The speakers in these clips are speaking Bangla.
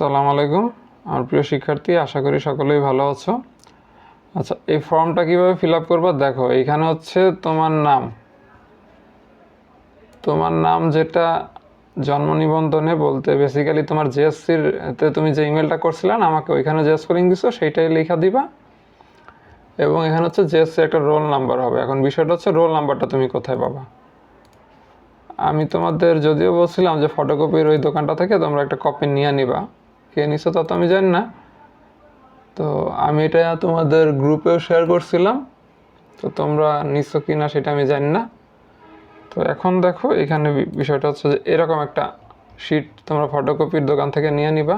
আসসালামু আলাইকুম আমার প্রিয় শিক্ষার্থী, আশা করি সকলেই ভালো আছো। আচ্ছা, এই ফর্মটা কিভাবে ফিল আপ করবা দেখো। এইখানে হচ্ছে তোমার নাম যেটা জন্ম নিবন্ধনে বলতে বেসিক্যালি তোমার জেএসসির তে তুমি যে ইমেলটা করছিলে না আমাকে, ওইখানে যে স্পেলিং দিছো সেইটাই লেখা দিবা। এবং এখানে হচ্ছে জেএসসি একটা রোল নাম্বার হবে। এখন বিষয়টা হচ্ছে রোল নাম্বারটা তুমি কোথায় পাবা। আমি তোমাদের যদিও বলছিলাম যে ফটোকপির ওই দোকানটা থেকে তোমরা একটা কপি নিয়ে নিবা, কে নিছো তা তো আমি জানি না। তো আমি এটা তোমাদের গ্রুপেও শেয়ার করছিলাম, তো তোমরা নিছো কি না সেটা আমি জানি না। তো এখন দেখো এখানে বিষয়টা হচ্ছে যে এরকম একটা শিট তোমরা ফটোকপির দোকান থেকে নিয়ে নিবা।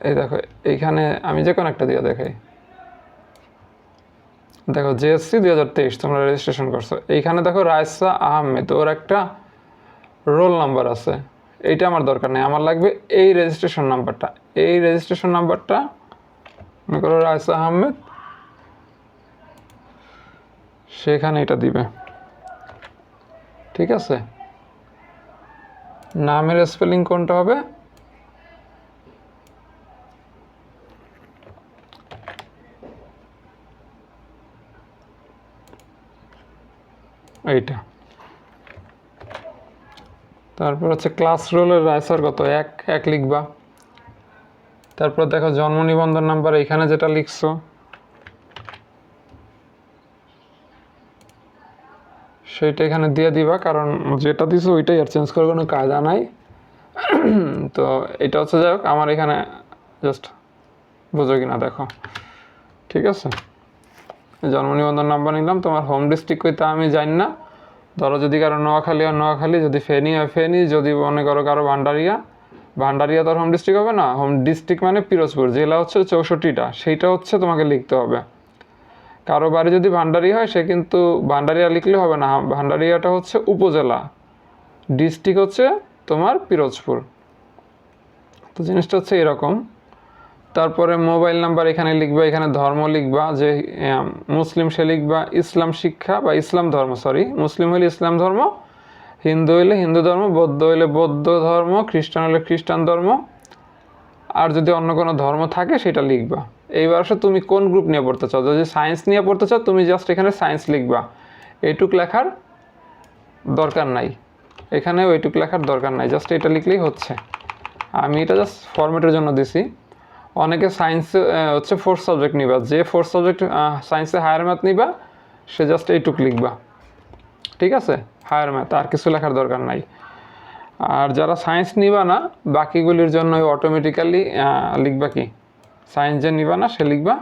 এই দেখো এইখানে আমি যে কোনো একটা দিয়ে দেখাই। দেখো জেএসসি 2023 তোমরা রেজিস্ট্রেশন করছো। এইখানে দেখো রায়সা আহমেদ, ওর একটা রোল নাম্বার আছে। এইটা আমার দরকার নেই, আমার লাগবে এই রেজিস্ট্রেশন নাম্বারটা। এই রেজিস্ট্রেশন নাম্বারটা মনে করো রায়সা আহমেদ, সেখানে এটা দিবে। ঠিক আছে, নামের স্পেলিং কোনটা হবে? এইটা। তারপর হচ্ছে ক্লাস রোলের রায়সার কত, এক লিখবা। তারপর দেখো জন্ম নিবন্ধন নাম্বার এখানে যেটা লিখছো সেইটা এখানে দিয়ে দিবা, কারণ যেটা দিছো ওইটাই, আর চেঞ্জ করার কোনো কায়দা নাই। তো এটা হচ্ছে যাই হোক, আমার এখানে জাস্ট বুঝো কিনা দেখো। ঠিক আছে, জন্ম নিবন্ধন নাম্বার নিলাম। তোমার হোম ডিস্ট্রিক্ট কইতে আমি জানি না, ধরো যদি কারো নোয়াখালী আর নোয়াখালী, যদি ফেনী হয় ফেনী, যদি মনে করো কারো ভান্ডারিয়া তো হোম ডিস্ট্রিক্ট হবে না। হোম ডিস্ট্রিক্ট মানে পিরোজপুর, জেলা হচ্ছে 64টা, সেইটা হচ্ছে তোমাকে লিখতে হবে। কারো বাড়ি যদি ভান্ডারিয়া হয় সে কিন্তু ভান্ডারিয়া লিখলে হবে না, ভান্ডারিয়াটা হচ্ছে উপজেলা, ডিস্ট্রিক্ট হচ্ছে তোমার পিরোজপুর। তো জিনিসটা হচ্ছে এরকম। তারপরে মোবাইল নাম্বার এখানে লিখবা, এখানে ধর্ম লিখবা, যে মুসলিম সে লিখবা ইসলাম শিক্ষা বা ইসলাম ধর্ম, মুসলিম হইলে ইসলাম ধর্ম, হিন্দু হইলে হিন্দু ধর্ম, বৌদ্ধ হইলে বৌদ্ধ ধর্ম, খ্রিস্টান হইলে খ্রিস্টান ধর্ম, আর যদি অন্য কোনো ধর্ম থাকে সেটা লিখবা। এইবার আসলে তুমি কোন গ্রুপ নিয়ে পড়তে চাও। যদি সায়েন্স নিয়ে পড়তে চাও তুমি জাস্ট এখানে সায়েন্স লিখবা, এইটুক লেখার দরকার নাই, এখানে ওইটুক লেখার দরকার নাই, জাস্ট এটা লিখলেই হচ্ছে। আমি এটা জাস্ট ফরম্যাটের জন্য দিছি। অনেকে সায়েন্সে হচ্ছে ফোর্থ সাবজেক্ট নিবা, যে ফোর্থ সাবজেক্ট সায়েন্সে হায়ার ম্যাথ নিবা সে জাস্ট এইটুক লিখবা। ঠিক আছে, হায়ার ম্যাথ, আর কিছু লেখার দরকার নাই। আর যারা সায়েন্স নিবা না বাকিগুলির জন্য অটোমেটিক্যালি লিখবা কি, সায়েন্স যে নিবা না সে লিখবা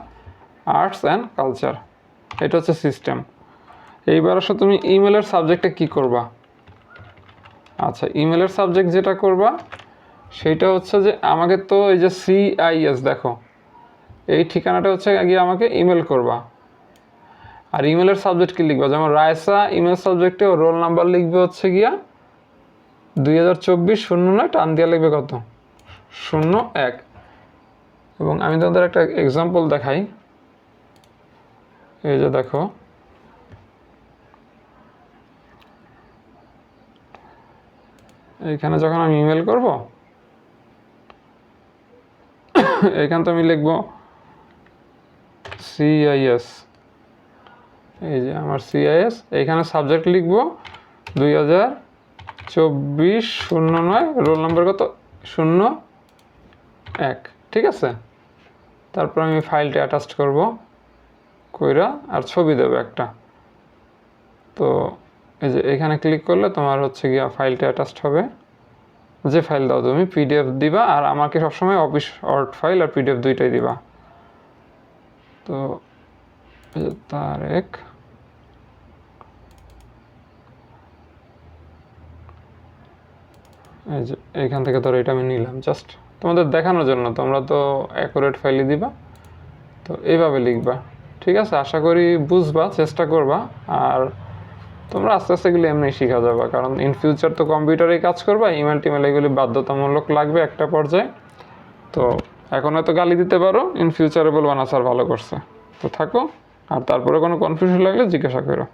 আর্টস অ্যান্ড কালচার। এটা হচ্ছে সিস্টেম। এইবার আসলে তুমি ইমেলের সাবজেক্টে কি করবা। আচ্ছা, ইমেলের সাবজেক্ট যেটা করবা সেইটা হচ্ছে যে আমাকে তো এই যে CIS দেখো, এই ঠিকানাটা হচ্ছে গিয়ে আমাকে ইমেল করবা। আর ইমেলের সাবজেক্ট কি লিখবা, যেমন রায়সা ইমেল সাবজেক্টে ও রোল নাম্বার লিখবে হচ্ছে গিয়া 2024-09, টান দিয়া লিখবে কত, 01। এবং আমি তোমাদের একটা এক্সাম্পল দেখাই। এই যে দেখো, এইখানে যখন আমি ইমেল করব এইখানে তো আমি লিখব CIS, এই যে আমার CIS, এইখানে সাবজেক্ট লিখব 2024-09, রোল নাম্বার কত, 01। ঠিক আছে, তারপর আমি ফাইলটা অ্যাটাচ করব কইরা, আর ছবি দেবো একটা। তো এই যে এখানে ক্লিক করলে তোমার হচ্ছে গিয়া ফাইলটা অ্যাটাচড হবে। যে ফাইল দাও তুমি, PDF দিবা, আর আমাকে সবসময় অফিস ওয়ার্ড ফাইল আর PDF দুইটাই দিবা। তো তারেক, এই যে এইখান থেকে ধরো এটা আমি নিলাম জাস্ট তোমাদের দেখানোর জন্য, তোমরা তো অ্যাকুরেট ফাইলই দিবা। তো এইভাবে লিখবা। ঠিক আছে, আশা করি বুঝবা, চেষ্টা করবা, আর তোমরা আস্তে আস্তে এগুলো এমনি শিখা যাবে, কারণ ইন ফিউচার তো কম্পিউটারেই কাজ করবা, ইমেল টিমেল এগুলি বাধ্যতামূলক লাগবে একটা পর্যায়ে। তো এখন হয়তো গালি দিতে পারো, ইন ফিউচারে বলবা না স্যার ভালো করছে। তো থাকো, আর তারপরে কোনো কনফিউশন লাগলে জিজ্ঞাসা করো।